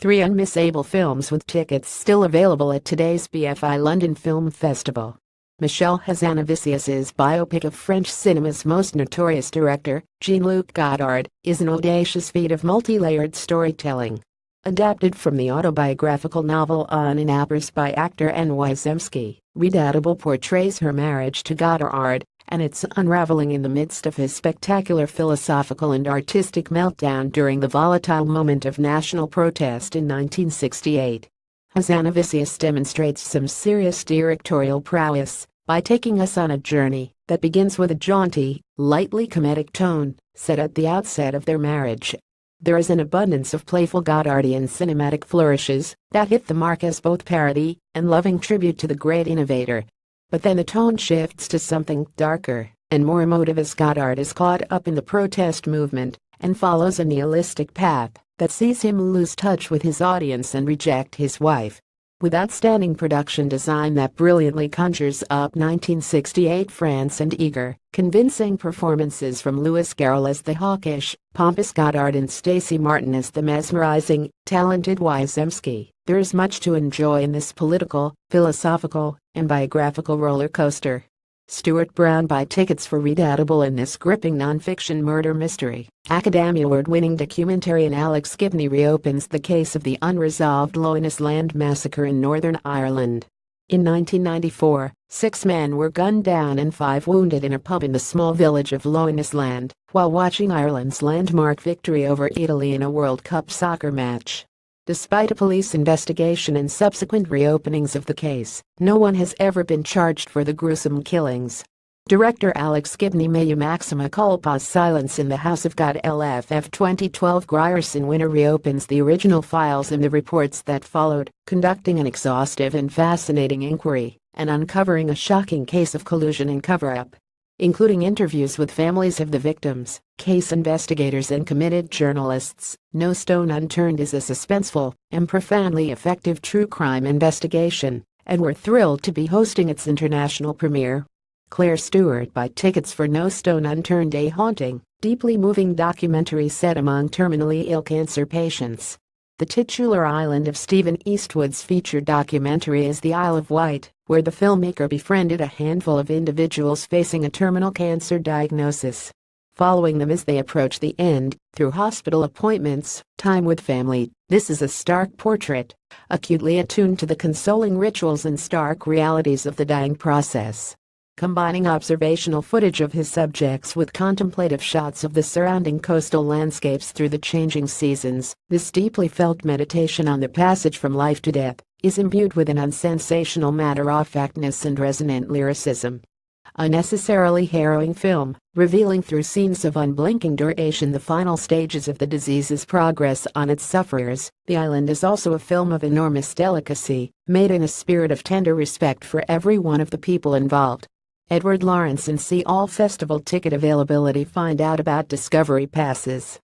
3 unmissable films with tickets still available at today's BFI London Film Festival. Michel Haza's biopic of French cinema's most notorious director, Jean-Luc Godard, is an audacious feat of multi-layered storytelling. Adapted from the autobiographical novel Unmissable by actor Anne Wisemski, Redoubtable portrays her marriage to Godard and its unraveling in the midst of his spectacular philosophical and artistic meltdown during the volatile moment of national protest in 1968. Haza demonstrates some serious directorial prowess by taking us on a journey that begins with a jaunty, lightly comedic tone set at the outset of their marriage. There is an abundance of playful Godardian cinematic flourishes that hit the mark as both parody and loving tribute to the great innovator. But then the tone shifts to something darker and more emotive as Godard is caught up in the protest movement and follows a nihilistic path that sees him lose touch with his audience and reject his wife. With outstanding production design that brilliantly conjures up 1968 France and eager, convincing performances from Louis Garrel as the hawkish, pompous Godard and Stacey Martin as the mesmerizing, talented Wisemski, there is much to enjoy in this political, philosophical, and biographical roller coaster. Stuart Brown buy tickets for Redoubtable in this gripping non-fiction murder mystery. Academy Award-winning documentarian Alex Gibney reopens the case of the unresolved Loyness Land massacre in Northern Ireland. In 1994, 6 men were gunned down and 5 wounded in a pub in the small village of Loyness Land while watching Ireland's landmark victory over Italy in a World Cup soccer match. Despite a police investigation and subsequent reopenings of the case, no one has ever been charged for the gruesome killings. Director Alex Gibney mea maxima culpa's silence in the House of God LFF 2012 Grierson winner reopens the original files and the reports that followed, conducting an exhaustive and fascinating inquiry and uncovering a shocking case of collusion and cover-up. Including interviews with families of the victims, case investigators and committed journalists, No Stone Unturned is a suspenseful and profoundly effective true crime investigation, and we're thrilled to be hosting its international premiere. Claire Stewart buy tickets for No Stone Unturned, a haunting, deeply moving documentary set among terminally ill cancer patients. The titular island of Stephen Eastwood's featured documentary is the Isle of Wight, where the filmmaker befriended a handful of individuals facing a terminal cancer diagnosis. Following them as they approach the end, through hospital appointments, time with family, this is a stark portrait, acutely attuned to the consoling rituals and stark realities of the dying process. Combining observational footage of his subjects with contemplative shots of the surrounding coastal landscapes through the changing seasons, this deeply felt meditation on the passage from life to death is imbued with an unsensational matter-of-factness and resonant lyricism. A necessarily harrowing film, revealing through scenes of unblinking duration the final stages of the disease's progress on its sufferers, The Island is also a film of enormous delicacy, made in a spirit of tender respect for every one of the people involved. Edward Lawrence and see all festival ticket availability. Find out about Discovery Passes.